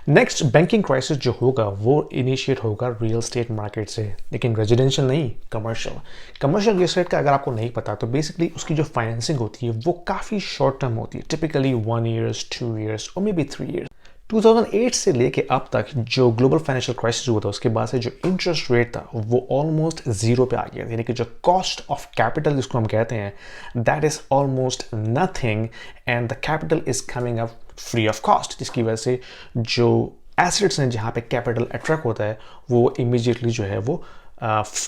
Next banking crisis जो होगा वो इनिशिएट होगा रियल एस्टेट मार्केट से, लेकिन रेजिडेंशियल नहीं, कमर्शियल। कमर्शियल रियल एस्टेट का अगर आपको नहीं पता तो बेसिकली उसकी जो फाइनेंसिंग होती है वो काफ़ी शॉर्ट टर्म होती है, टिपिकली 1 ईयर्स 2 ईयर्स और मे बी 3 ईयर्स। 2008 से लेके अब तक जो ग्लोबल फाइनेंशियल क्राइसिस हुआ था उसके बाद से जो इंटरेस्ट रेट था वो ऑलमोस्ट जीरो पे आ गया, यानी कि जो कॉस्ट ऑफ कैपिटल जिसको हम कहते हैं that is almost nothing and the capital is coming up free of cost, जिसकी वजह से जो एसेट्स हैं जहाँ पे कैपिटल अट्रैक्ट होता है वो इमीडिएटली जो है वो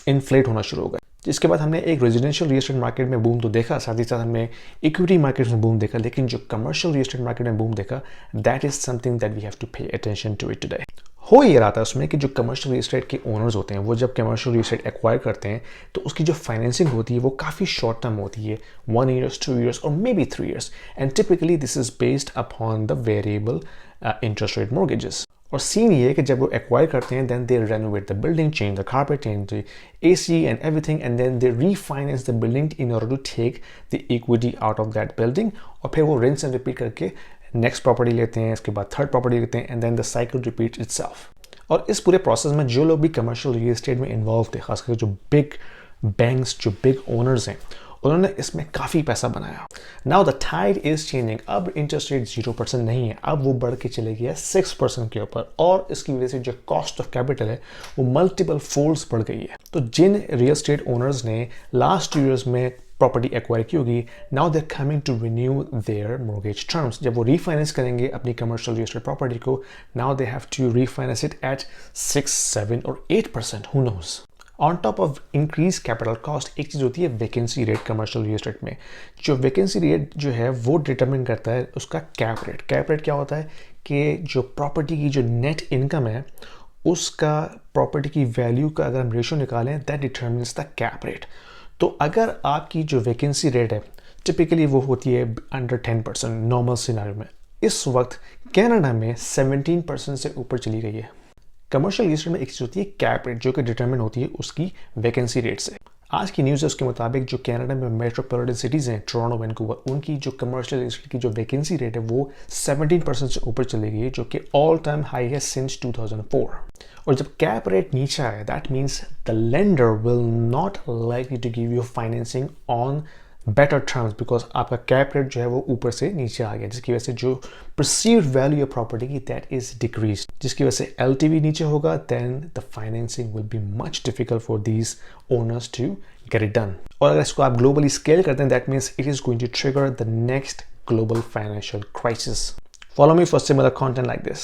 इन्फ्लेट होना शुरू हो गया। इसके बाद हमने एक रेजिडेंशियल रियल एस्टेट मार्केट में बूम तो देखा, साथ ही साथ हमने इक्विटी मार्केट में बूम देखा, लेकिन जो कमर्शियल रियल एस्टेट मार्केट में बूम देखा that is something that we have to pay attention to it today. हो ये रहा था उसमें कि जो कमर्शियल रियल एस्टेट के ओनर्स होते हैं वो जब कमर्शियल रियल एस्टेट एक्वायर करते हैं तो उसकी जो फाइनेंसिंग होती है वो काफ़ी शॉर्ट टर्म होती है, 1 ईयर्स 2 ईयर्स और maybe 3 years, and typically this is based upon the variable interest rate mortgages. और सीन ये है कि जब वो एक्वायर करते हैं then they renovate the building, change the carpet, change the AC and everything, and then they refinance the building in order to take the equity out of that building, और फिर वो रिंस एंड रिपीट करके next property लेते हैं, इसके बाद third property लेते हैं, and then the cycle repeat itself. और इस पूरे प्रोसेस में जो लोग भी कमर्शियल रियल एस्टेट में इन्वॉल्व थे, खासकर जो बिग बैंक्स, जो बिग ओनर्स हैं, उन्होंने इसमें काफ़ी पैसा बनाया। Now the tide is changing, अब इंटरेस्ट रेट 0% नहीं है, अब वो बढ़ के चले गया 6% के ऊपर, और इसकी वजह से जो कॉस्ट ऑफ कैपिटल है वो मल्टीपल फोल्ड्स बढ़ गई है। तो जिन रियल एस्टेट ओनर्स ने लास्ट 2 ईयर्स में प्रॉपर्टी एक्वायर की होगी, now they are coming to renew their mortgage terms. जब वो रीफाइनेंस करेंगे अपनी कमर्शियल रियल एस्टेट प्रॉपर्टी को, now they have to refinance it at 6, 7 और 8%, who knows. On top of increase capital cost एक चीज़ होती है vacancy rate commercial real estate में। जो वैकेंसी रेट जो है वो डिटरमिन करता है उसका कैप रेट। कैप रेट क्या होता है कि जो प्रॉपर्टी की जो नेट इनकम है उसका प्रॉपर्टी की वैल्यू का अगर हम रेशियो निकालें that determines the cap rate. तो अगर आपकी जो वैकेंसी रेट है टिपिकली वो होती है अंडर 10% नॉर्मल सिनेरियो में, इस वक्त कनाडा में 17% से ऊपर चली गई है। कमर्शियल रियल एस्टेट में एक चीज़ होती है कैप रेट जो कि डिटरमिन होती है उसकी वैकेंसी रेट से। आज की न्यूज़ है उसके मुताबिक जो कनाडा में मेट्रोपॉलिटन सिटीज़ हैं टोरंटो, वैंकूवर, उनकी जो कमर्शियल रियल एस्टेट की जो वैकेंसी रेट है वो 17% से ऊपर चली गई है, जो कि ऑल टाइम हाई है सिंस 2004। और जब कैप रेट नीचे आए that means the lender will not likely to give you financing on better terms, because आपका कैप रेट जो है वो ऊपर से नीचे आ गया, जिसकी वजह से जो परसीव्ड वैल्यू ऑफ प्रॉपर्टी की दैट इज डिक्रीज, जिसकी वजह से एलटीवी नीचे होगा, then the financing will be much difficult for these owners to get it done. और अगर इसको आप ग्लोबली स्केल करते हैं that means it is going to trigger the next global financial crisis. Follow me for similar content like this.